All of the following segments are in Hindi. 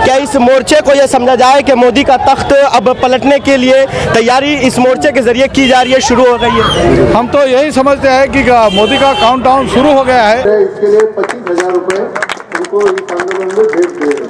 क्या इस मोर्चे को यह समझा जाए कि मोदी का तख्त अब पलटने के लिए तैयारी इस मोर्चे के जरिए की जा रही है, शुरू हो गई है? हम तो यही समझते हैं कि मोदी का काउंटडाउन शुरू हो गया है। इसके लिए 25,000 रुपए उनको इस आंदोलन में भेज दे रहे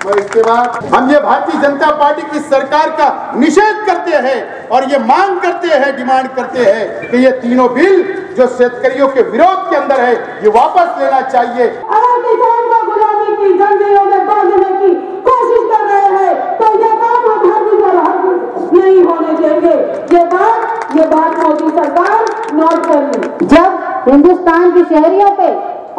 और इसके बाद हम ये भारतीय जनता पार्टी की सरकार का निषेध करते हैं और ये मांग करते हैं, डिमांड करते हैं कि ये तीनों बिल जो शेतकरियों के विरोध के अंदर है ये वापस लेना चाहिए। अगर किसान को गुलामी की जंजीरों में बांधने की कोशिश कर रहे हैं तो ये काम हम हरगिज़ नहीं होने देंगे। ये बात मोदी सरकार नोट कर ले। जब हिंदुस्तान की शहरियों पे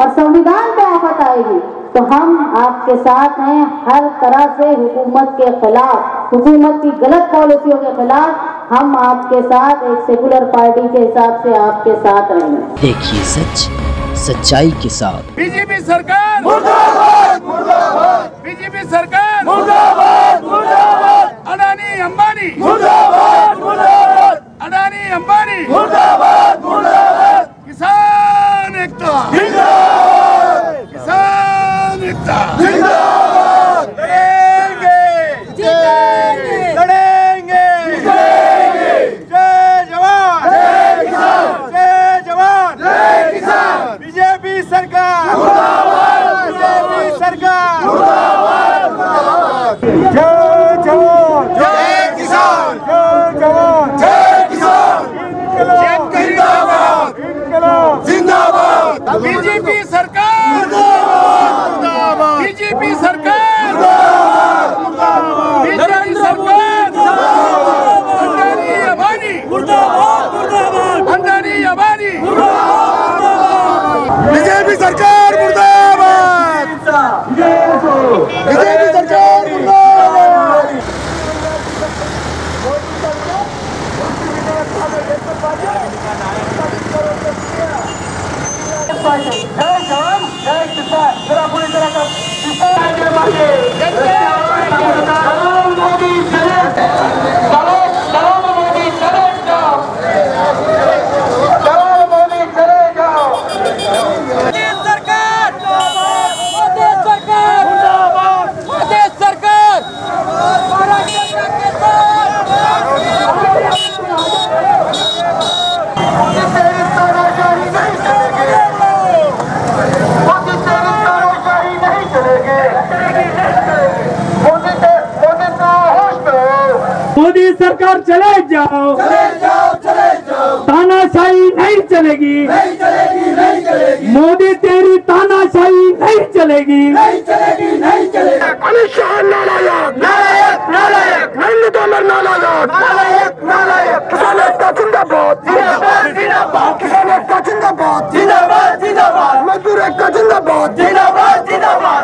और संविधान पे आफत आएगी तो हम आपके साथ हैं। हर तरह से हुकूमत के खिलाफ, हुकूमत की गलत पॉलिसियों के खिलाफ हम आपके साथ एक सेकुलर पार्टी के हिसाब से आपके साथ रहेंगे। देखिए सच सच्चाई के साथ। बीजेपी सरकार मुर्दाबाद, मुर्दाबाद। बीजेपी सरकार मुर्दाबाद, मुर्दाबाद। अडानी अंबानी मुर्दाबाद, मुर्दाबाद। अडानी अंबानी मुर्दाबाद, मुर्दाबाद। किसान एकता जिंदाबाद, किसान एकता जिंदाबाद। लड़ेंगे, जीतेंगे, लड़ेंगे, जीतेंगे। जय जवान, जय किसान, जय जवान, जय किसान। बीजेपी सरकार मुर्दाबाद, बीजेपी सरकार मुर्दाबाद, मुर्दाबाद। जय जवान, जय किसान, जय जवान, जय किसान। जिंदाबाद, जिंदाबाद। बीजेपी सरकार मुर्दाबाद, बीजेपी सरकार मुर्दाबाद, बीजेपी सरकार मुर्दाबाद। अंबानी अंबानी मुर्दाबाद, मुर्दाबाद। अंबानी अंबानी मुर्दाबाद। बीजेपी सरकार मुर्दाबाद, बीजेपी सरकार मुर्दाबाद। जय जवान, जय किसान। जरा पूरी तरह का मोदी चले, चलो मोदी चले जाओ, चलो मोदी चले जाओ। मोदी सरकार मुर्दाबाद, मोदी सरकार मुर्दाबाद, मोदी सरकार महाराष्ट्र के साथ। मोदी सरकार चले जाओ, चले जाओ, चले जाओ। तानाशाही नहीं चलेगी, नहीं चलेगी, नहीं चलेगी। मोदी तेरी तानाशाही नहीं चलेगी, नहीं चलेगी, नहीं चलेगी। अमित शाह नालायक, नालायक, नालायक। नरेंद्र तोमर नालायक, नालायक, नालायक। किसान एकता जिंदाबाद, जिंदाबाद, जिंदाबाद। किसान एकता जिंदाबाद, जिंदाबाद, जिंदाबाद। मजदूर एकता जिंदाबाद, जिंदाबाद, जिंदाबाद।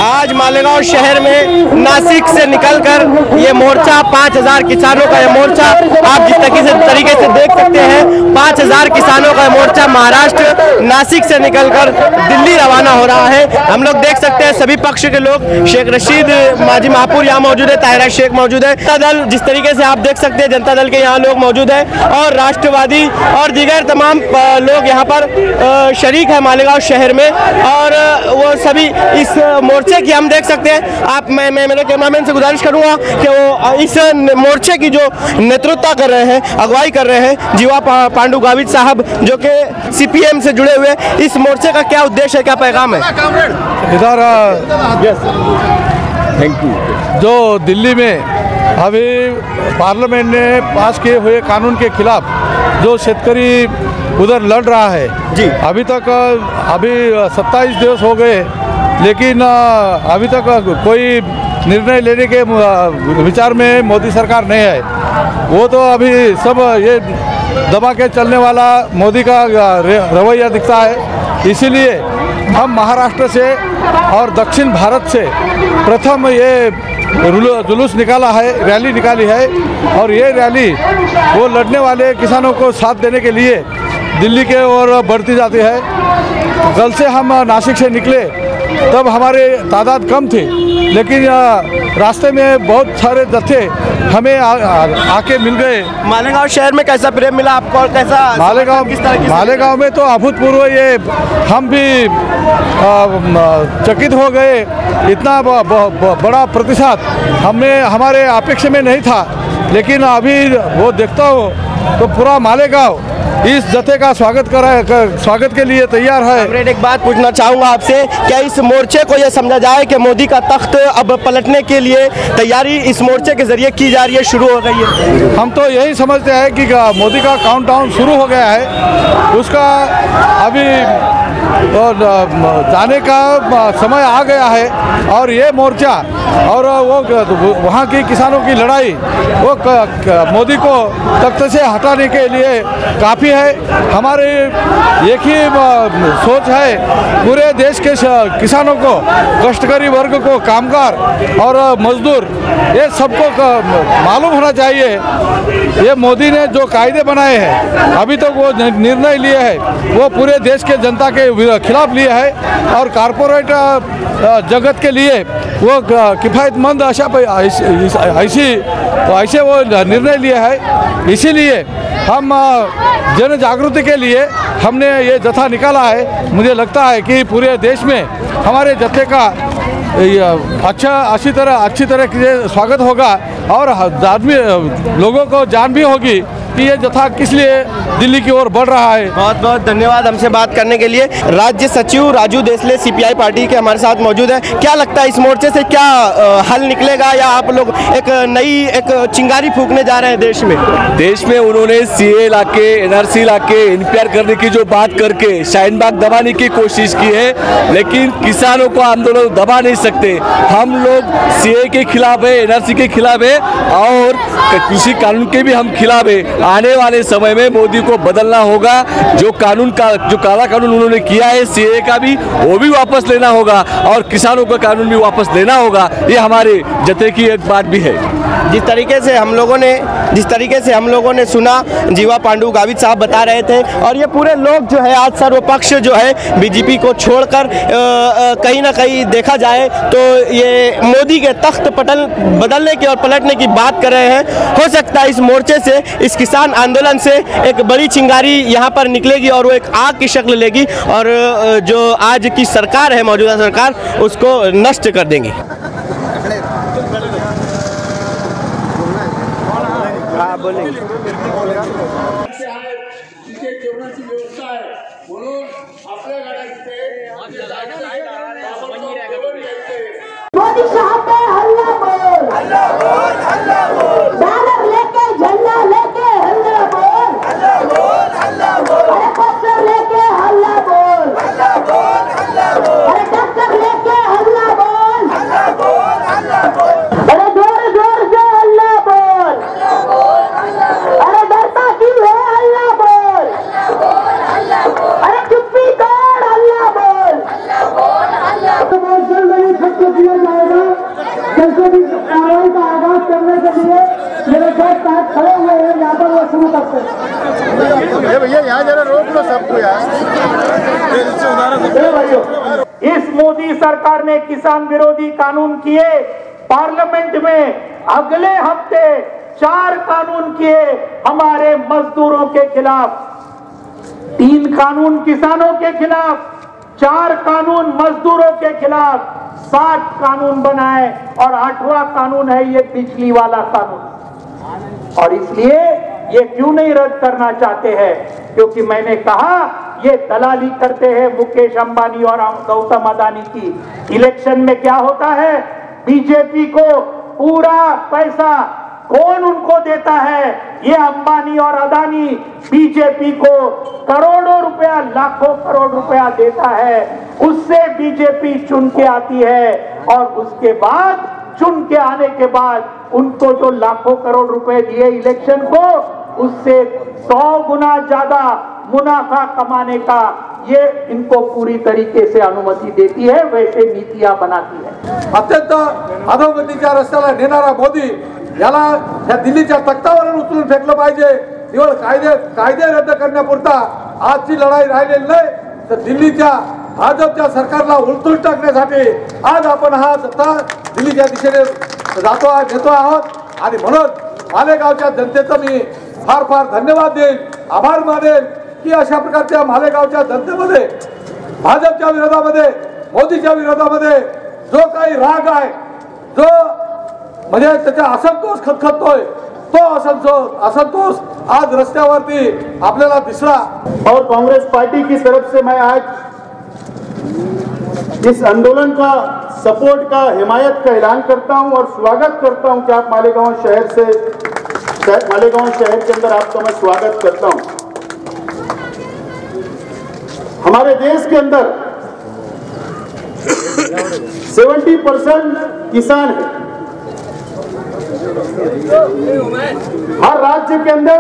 आज मालेगांव शहर में नासिक से निकलकर ये मोर्चा 5,000 किसानों का ये मोर्चा आप जिस तरीके से देख सकते हैं 5,000 किसानों का मोर्चा महाराष्ट्र नासिक से निकलकर दिल्ली रवाना हो रहा है। हम लोग देख सकते हैं सभी पक्ष के लोग, शेख रशीद माजी महापुर यहाँ मौजूद है, ताहिरा शेख मौजूद है, जनता दल जिस तरीके से आप देख सकते हैं जनता दल के यहाँ लोग मौजूद है और राष्ट्रवादी और दीगर तमाम लोग यहाँ पर शरीक है मालेगांव शहर में और वो सभी इस मोर्चे की हम देख सकते हैं। आप मैं मेरे कैमरामैन से गुजारिश करूंगा कि वो इस मोर्चे की जो नेतृत्व कर रहे हैं, अगुवाई कर रहे हैं जीवा पांडु गावित साहब जो कि सीपीएम से जुड़े हुए, इस मोर्चे का क्या उद्देश्य है, क्या पैगाम है? इधर थैंक यू। जो दिल्ली में अभी पार्लियामेंट ने पास किए हुए कानून के खिलाफ जो शेतकरी उधर लड़ रहा है जी, अभी 27 दिवस हो गए लेकिन अभी तक कोई निर्णय लेने के विचार में मोदी सरकार नहीं है। वो तो अभी सब ये दबा के चलने वाला मोदी का रवैया दिखता है। इसीलिए हम महाराष्ट्र से और दक्षिण भारत से प्रथम ये जुलूस निकाला है, रैली निकाली है। और ये रैली वो लड़ने वाले किसानों को साथ देने के लिए दिल्ली के ओर बढ़ती जाती है। कल से हम नासिक से निकले तब हमारे तादाद कम थी, लेकिन रास्ते में बहुत सारे जत्थे हमें आके मिल गए। मालेगांव शहर में कैसा प्रेम मिला आपको और कैसा मालेगांव में तो अभूतपूर्व, ये हम भी चकित हो गए। इतना बड़ा प्रतिशत हमारे अपेक्षा में नहीं था, लेकिन अभी वो देखता हूँ तो पूरा मालेगांव इस जत्थे का स्वागत के लिए तैयार है। एक बात पूछना चाहूँगा आपसे, क्या इस मोर्चे को यह समझा जाए कि मोदी का तख्त अब पलटने के लिए तैयारी इस मोर्चे के जरिए की जा रही है, शुरू हो गई है? हम तो यही समझते हैं कि मोदी का काउंटडाउन शुरू हो गया है, उसका अभी जाने का समय आ गया है। और ये मोर्चा और वो वहाँ की किसानों की लड़ाई वो मोदी को तख्त से हटाने के लिए काफ़ी है। हमारे एक ही सोच है, पूरे देश के किसानों को, कष्टकारी वर्ग को, कामगार और मजदूर, ये सबको मालूम होना चाहिए ये मोदी ने जो कायदे बनाए हैं, अभी तक वो निर्णय लिए हैं, वो पूरे देश के जनता के खिलाफ लिए है और कारपोरेट जगत के लिए वो किफ़ायतमंद ऐसे वो निर्णय लिए है। इसीलिए हम जन जागृति के लिए हमने ये जत्था निकाला है। मुझे लगता है कि पूरे देश में हमारे जत्थे का अच्छी तरह से स्वागत होगा और आदमी लोगों को जान भी होगी कि ये जत्था किस लिए दिल्ली की ओर बढ़ रहा है। बहुत बहुत धन्यवाद हमसे बात करने के लिए। राज्य सचिव राजू देसले सीपीआई पार्टी के हमारे साथ मौजूद है। क्या लगता है इस मोर्चे से क्या हल निकलेगा, या आप लोग एक नई चिंगारी फूंकने जा रहे हैं देश में? उन्होंने सीए लाके, एनआरसी लाके एनपीआर करने की जो बात करके शाहीन-बाग दबाने की कोशिश की है, लेकिन किसानों को आंदोलन दबा नहीं सकते। हम लोग सीए के खिलाफ है, एनआरसी के खिलाफ है और कृषि कानून के भी हम खिलाफ है। आने वाले समय में मोदी को बदलना होगा। जो काला कानून उन्होंने किया है सीए का भी, वो भी वापस लेना होगा और किसानों का कानून भी वापस लेना होगा। ये हमारे जत्थे की एक बात भी है। जिस तरीके से हम लोगों ने सुना, जीवा पांडु गावित साहब बता रहे थे, और ये पूरे लोग जो है आज सर्वपक्ष जो है बीजेपी को छोड़कर कहीं ना कहीं देखा जाए तो ये मोदी के तख्त बदलने की और पलटने की बात कर रहे हैं। हो सकता है इस मोर्चे से, इस किसान आंदोलन से एक बड़ी चिंगारी यहाँ पर निकलेगी और वो एक आग की शक्ल लेगी और जो आज की सरकार है, मौजूदा सरकार, उसको नष्ट कर देंगी। हाँ बोलेंगे। मोदी साहब पे हल्ला बोल, बैनर लेके, झंडा लेके हल्ला बोल, अरे पोस्टर लेके हल्ला बोल, अरे डॉक्टर लेके हल्ला बोल, अरे जोर जोर से हल्ला बोल, अरे डरता क्यों है हल्ला बोल, अरे चुप्पी तोड़ हल्ला बोल। सबको दिया जाएगा। जैसे भी कार्रवाई का आगाज करने के लिए मेरे साथ खड़े हुए हैं, यहाँ पर वो शुरू करते हैं। भैया यहाँ जरा रोक लो सबको यार। इस मोदी सरकार ने किसान विरोधी कानून किए, पार्लियामेंट में अगले हफ्ते 4 कानून किए हमारे मजदूरों के खिलाफ, 3 कानून किसानों के खिलाफ, 4 कानून मजदूरों के खिलाफ, 7 कानून बनाए और 8वां कानून है ये बिजली वाला कानून। और इसलिए ये क्यों नहीं रद्द करना चाहते हैं? क्योंकि मैंने कहा ये दलाली करते हैं मुकेश अंबानी और गौतम अदानी की। इलेक्शन में क्या होता है, बीजेपी को पूरा पैसा कौन उनको देता है? ये अंबानी और अदानी बीजेपी को करोड़ों रुपया, लाखों करोड़ रुपया देता है, उससे बीजेपी चुन के आती है और उसके बाद चुन के आने के बाद उनको जो लाखों करोड़ रुपए दिए इलेक्शन को, उससे 100 गुना ज्यादा मुनाफा कमाने का ये इनको पूरी तरीके से अनुमति देती है, वैसे नीतियां बनाती है। अत्यंत अधोगतीच्या रस्त्याला नेणारा मोदी याला या दिल्लीच्या तख्तावरून उचलून फेकलं पाहिजे। केवळ कायदे रद्द करण्यापुरता आजची लढाई राहिलेली नाही, तर दिल्लीच्या भाजपच्या सरकारला उलटून टाकण्यासाठी आज आपण हा जत्था दिल्लीच्या दिशेने नेतो आहोत। आणि म्हणून मालेगावच्या जनतेचं मी फार फार धन्यवाद देईन, आभार मानेन की अशा प्रकारच्या मालेगावच्या जनतेमध्ये भाजपच्या विरोधामध्ये, मोदीच्या विरोधामध्ये जो काही राग आहे, जो म्हणजे त्याचा असंतोष खतखततोय, तो असंतोष आज रस्त्यावरती आपल्याला दिसला। और कांग्रेस पार्टी की तरफ से मैं आज इस आंदोलन का सपोर्ट का, हिमायत का ऐलान करता हूं और स्वागत करता हूं कि आप मालेगांव शहर के अंदर आपका मैं स्वागत करता हूं। हमारे देश के अंदर 70% किसान है। हर राज्य के अंदर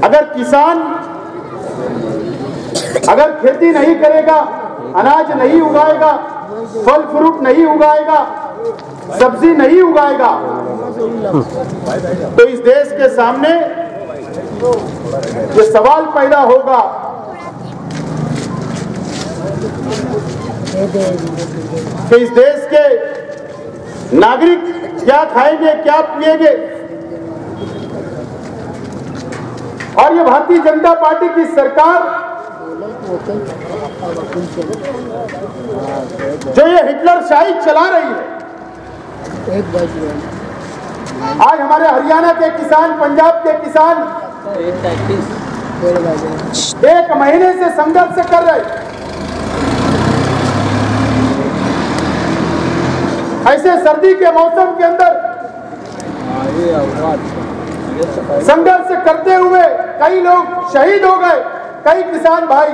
अगर किसान अगर खेती नहीं करेगा, अनाज नहीं उगाएगा, फल फ्रूट नहीं उगाएगा, सब्जी नहीं उगाएगा, तो इस देश के सामने ये सवाल पैदा होगा कि इस देश के नागरिक क्या खाएंगे, क्या पिएंगे। और ये भारतीय जनता पार्टी की सरकार जो ये हिटलर शाही चला रही है, आज हमारे हरियाणा के किसान, पंजाब के किसान 1 महीने से संघर्ष कर रहे हैं। ऐसे सर्दी के मौसम के अंदर संघर्ष करते हुए कई लोग शहीद हो गए, कई किसान भाई।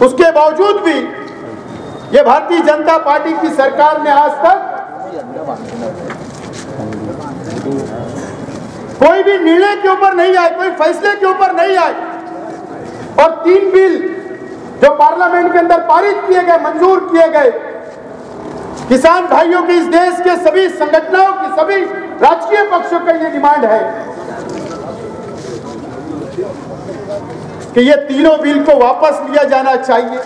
उसके बावजूद भी ये भारतीय जनता पार्टी की सरकार ने आज तक कोई भी निर्णय के ऊपर नहीं आए, कोई फैसले के ऊपर नहीं आए। और 3 बिल जो पार्लियामेंट के अंदर पारित किए गए, मंजूर किए गए, किसान भाइयों की, इस देश के सभी संगठनों की, सभी राजकीय पक्षों का ये डिमांड है कि ये तीनों बिल को वापस लिया जाना चाहिए।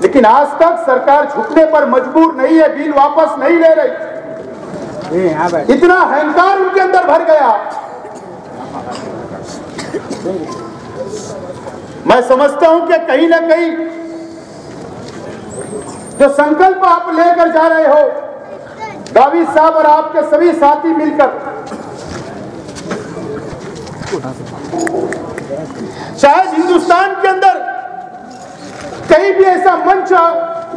लेकिन आज तक सरकार झुकने पर मजबूर नहीं है, बिल वापस नहीं ले रही। इतना अहंकार उनके अंदर भर गया। मैं समझता हूं कि कहीं ना कहीं जो संकल्प आप लेकर जा रहे हो, गावित साहब और आपके सभी साथी मिलकर, शायद हिंदुस्तान के अंदर कहीं भी ऐसा मंच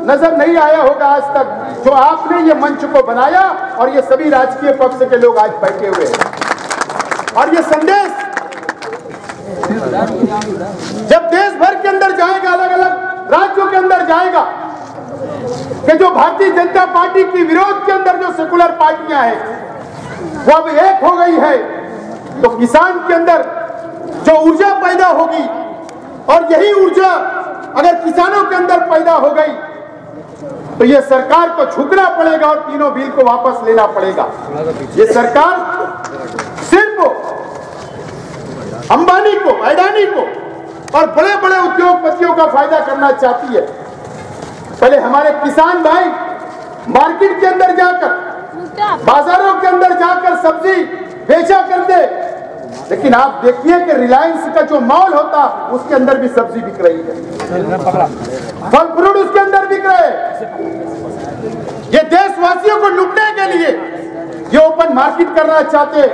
नजर नहीं आया होगा आज तक, जो आपने ये मंच को बनाया और ये सभी राजकीय पक्ष के लोग आज बैठे हुए हैं। और ये संदेश जब देश भर के अंदर जाएगा, अलग अलग राज्यों के अंदर जाएगा, कि जो भारतीय जनता पार्टी की विरोध के अंदर जो सेकुलर पार्टियां हैं वो अब एक हो गई है, तो किसान के अंदर जो ऊर्जा पैदा होगी, और यही ऊर्जा अगर किसानों के अंदर पैदा हो गई, तो ये सरकार को झुकना पड़ेगा और तीनों बिल को वापस लेना पड़ेगा। ये सरकार सिर्फ अंबानी को, अडानी को और बड़े बड़े उद्योगपतियों का फायदा करना चाहती है। पहले हमारे किसान भाई मार्केट के अंदर जाकर, बाजारों के अंदर जाकर सब्जी बेचा करते, लेकिन आप देखिए कि रिलायंस का जो मॉल होता उसके अंदर भी सब्जी बिक रही है, फल फ्रूट उसके अंदर बिक रहे हैं। ये देशवासियों को लूटने के लिए ये ओपन मार्केट करना चाहते,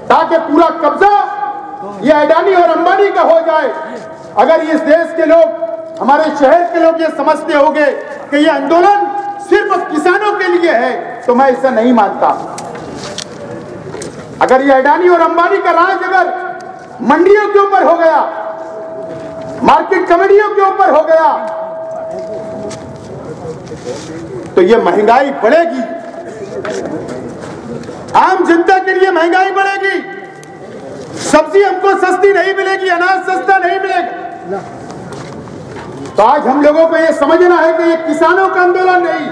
ताकि पूरा कब्जा ये अडानी और अंबानी का हो जाए। अगर इस देश के लोग, हमारे शहर के लोग ये समझते होंगे कि ये आंदोलन सिर्फ किसानों के लिए है, तो मैं ऐसा नहीं मानता। अगर ये अडानी और अंबानी का राज अगर मंडियों के ऊपर हो गया, मार्केट कमेटियों के ऊपर हो गया, तो ये महंगाई बढ़ेगी। आम जनता के लिए महंगाई बढ़ेगी, सब्जी हमको सस्ती नहीं मिलेगी, अनाज सस्ता नहीं मिलेगा। तो आज हम लोगों को ये समझना है कि ये किसानों का आंदोलन नहीं,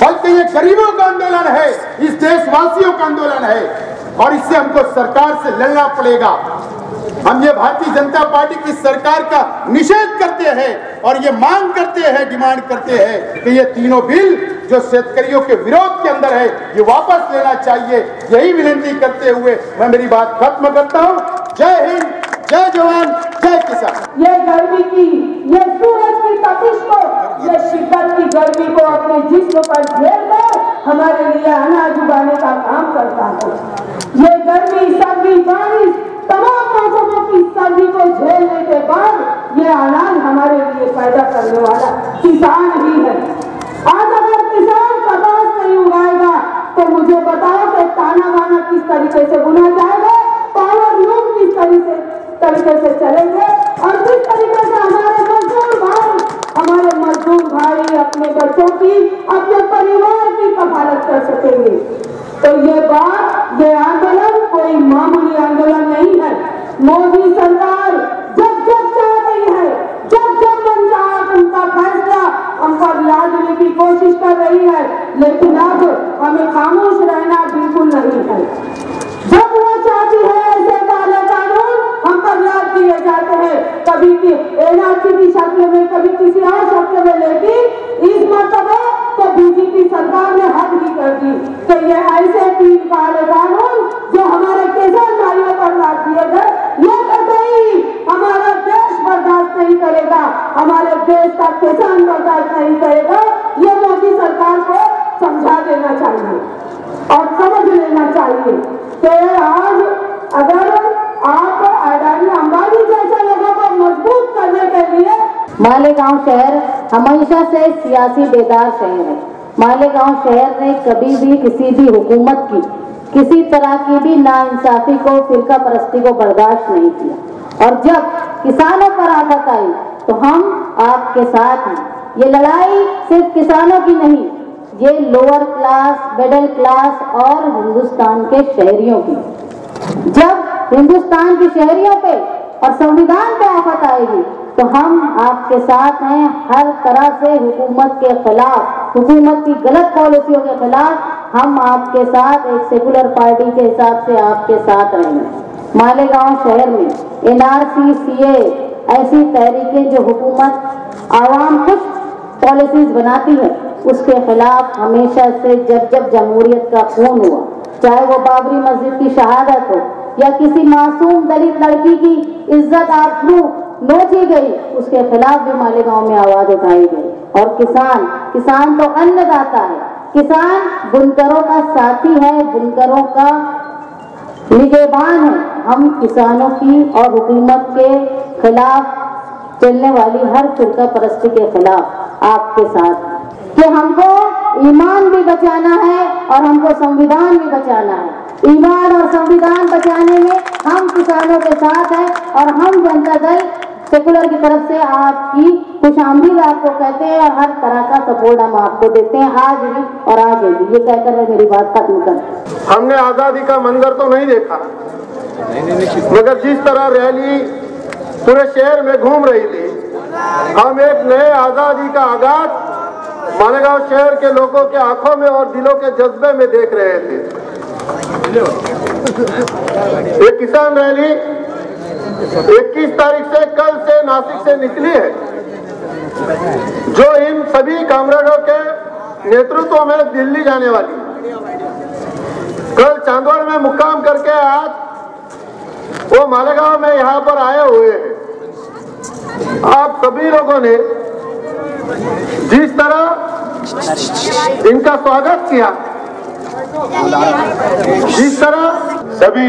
बल्कि ये गरीबों का आंदोलन है, इस देशवासियों का आंदोलन है, और इससे हमको सरकार से लड़ना पड़ेगा। हम ये भारतीय जनता पार्टी की सरकार का निषेध करते हैं और ये मांग करते हैं, डिमांड करते हैं कि ये तीनों बिल जो शेतकरियों के विरोध के अंदर है, ये वापस लेना चाहिए। यही विनती करते हुए मैं मेरी बात खत्म करता हूँ। जय हिंद, जय जवान, जय किसान। ये गर्मी की, ये सूरज की तपिश को, ये शिद्दत की गर्मी को अपने जिस्म पर झेल कर हमारे लिए अनाज उगाने का काम करता है। ये गर्मी, सर्दी, बारिश, तमाम मौसमों की सर्दी को झेलने के बाद ये अनाज हमारे लिए पैदा करने वाला किसान ही है। आज अगर किसान कपास नहीं उगाएगा तो मुझे बताओ कि ताना बाना किस तरीके से बुना जाएगा, पावर लूम किस तरीके से चलेंगे, और किस तरीके से हमारे मजदूर भाई अपने बच्चों की, अपने परिवार की कफालत कर सकेंगे। तो ये बात, ये आंदोलन कोई मामूली आंदोलन नहीं है। मोदी सरकार जब चाह रही है, जब मन चाहा उनका फैसला हम पर लादने की कोशिश कर रही है, लेकिन अब हमें खामोश रहना बिल्कुल नहीं है। जब वो चाहती है ऐसे काले कानून हम पर लाद दिए जाते हैं, कभी की एनआरसी की शक्ल में, कभी किसी और शक्ल में, लेकिन इस मरतबा तो बीजेपी सरकार ने हद ही कर दी कि ये ऐसे 3 काले कानून जो हमारे किसान भाइयों पर लाद दिए गए, ये कतई हमारा देश बर्दाश्त नहीं करेगा, हमारे देश का किसान बर्दाश्त नहीं करेगा। ये मोदी सरकार को समझा देना चाहिए और समझ लेना चाहिए कि आज अगर आप अडानी अंबानी जैसे लोगों को मजबूत करने के लिए, मालेगांव शहर हमेशा से सियासी बेदार शहर है। मालेगांव शहर ने कभी भी किसी भी हुकूमत की किसी तरह की भी नाइंसाफी को, फिरका परस्ती को बर्दाश्त नहीं किया, और जब किसानों पर आफत आई तो हम आपके साथ हैं। ये लड़ाई सिर्फ किसानों की नहीं, ये लोअर क्लास, मिडिल क्लास और हिंदुस्तान के शहरियों की। जब हिंदुस्तान के शहरियों पे और संविधान पे आफत आएगी तो हम आपके साथ हैं। हर तरह से हुकूमत के खिलाफ, हुकूमत की गलत पॉलिसियों के खिलाफ हम आपके साथ, एक सेकुलर पार्टी के हिसाब से आपके साथ रहेंगे। मालेगांव शहर में एनआरसी, सीए ऐसी तहरीकें जो हुकूमत आवाम खुश पॉलिसीज बनाती है, उसके खिलाफ हमेशा से जब जमहूरियत का खून हुआ, चाहे वो बाबरी मस्जिद की शहादत हो या किसी मासूम दलित लड़की की इज्जत आबरू नोची गई, उसके खिलाफ भी मालेगांव में आवाज उठाई गई। और किसान तो अन्नदाता है, किसान बुनकरों का साथी है, बुनकरों का निगहबान है। हम किसानों की और हुकूमत के खिलाफ चलने वाली हर फिरका परस्ती के खिलाफ आपके साथ कि हमको ईमान भी बचाना है और हमको संविधान भी बचाना है। ईमान और संविधान बचाने में हम किसानों के साथ हैं और हम जनता दल सेकुलर की तरफ से आपकी खुशामदीद आपको कहते हैं और हर तरह का सपोर्ट हम आपको देते हैं, आज भी और आगे भी। ये कहकर मैं मेरी बात खत्म करता। हमने आजादी का मंजर तो नहीं देखा, मगर जिस तरह रैली पूरे शहर में घूम रही थी, हम एक नए आजादी का आगाज मालेगांव शहर के लोगों के आंखों में और दिलों के जज्बे में देख रहे थे। ये किसान रैली 21 तारीख से, कल से नासिक से निकली है, जो इन सभी कामरेडों के नेतृत्व में दिल्ली जाने वाली है। कल चांदवड़ में मुक्काम करके आज वो मालेगांव में यहाँ पर आए हुए हैं। आप सभी लोगों ने जिस तरह इनका स्वागत किया, जिस तरह सभी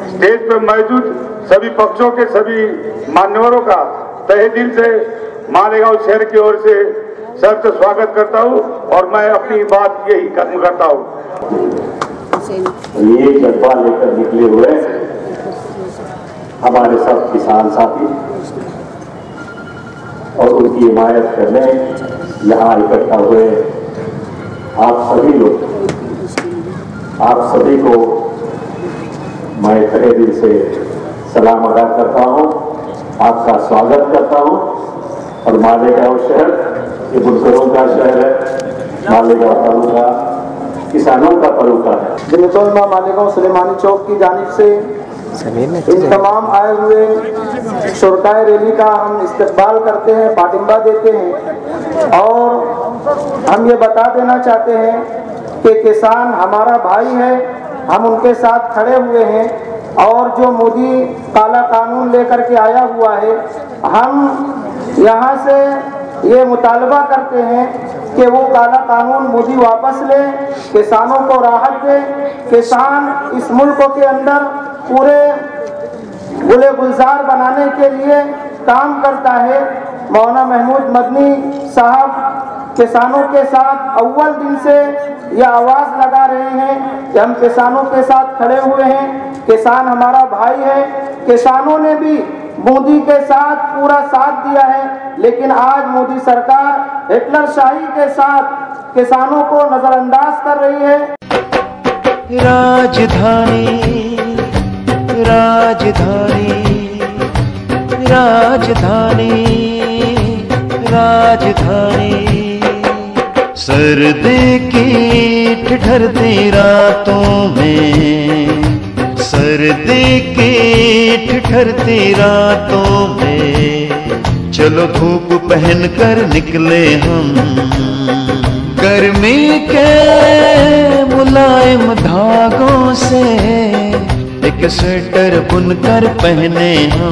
स्टेज पर मौजूद सभी पक्षों के सभी मान्यवरों का तहे दिल से मालेगांव शहर की ओर से सबसे स्वागत करता हूं और मैं अपनी बात यही खत्म करता हूं। ये जज्बा लेकर निकले हुए हमारे सब किसान साथी और उनकी हिमायत करने यहाँ इकट्ठा हुए आप सभी लोग आप सभी को मैं तहे दिल से सलाम अदा करता हूं, आपका स्वागत करता हूं। और मालेगांव शहर ये बुनकरों का शहर है, मालेगांव तालुका किसानों का तालुका है। जमियतुलमा मालेगांव सुलेमानी चौक की जानिब से इन तमाम आए हुए शुरकाए रैली का हम इस्तकबाल करते हैं, पाटिंबा देते हैं और हम ये बता देना चाहते हैं कि किसान हमारा भाई है, हम उनके साथ खड़े हुए हैं। और जो मोदी काला कानून लेकर के आया हुआ है, हम यहाँ से ये मुतालबा करते हैं कि वो काला कानून मोदी वापस ले, किसानों को राहत दे। किसान इस मुल्क के अंदर पूरे गुले गुलजार बनाने के लिए काम करता है। मौलाना महमूद मदनी साहब किसानों के साथ अव्वल दिन से यह आवाज़ लगा रहे हैं कि हम किसानों के साथ खड़े हुए हैं, किसान हमारा भाई है। किसानों ने भी मोदी के साथ पूरा साथ दिया है, लेकिन आज मोदी सरकार हिटलर शाही के साथ किसानों को नजरअंदाज कर रही है। राजधानी राजधानी राजधानी राजधानी सर्दी की ठिठुरती रातों में, सर्दी की ठिठुरती रातों में चलो धूप पहन कर निकले हम, गर्मी के मुलायम धागों से एक स्वेटर बुनकर पहने हम।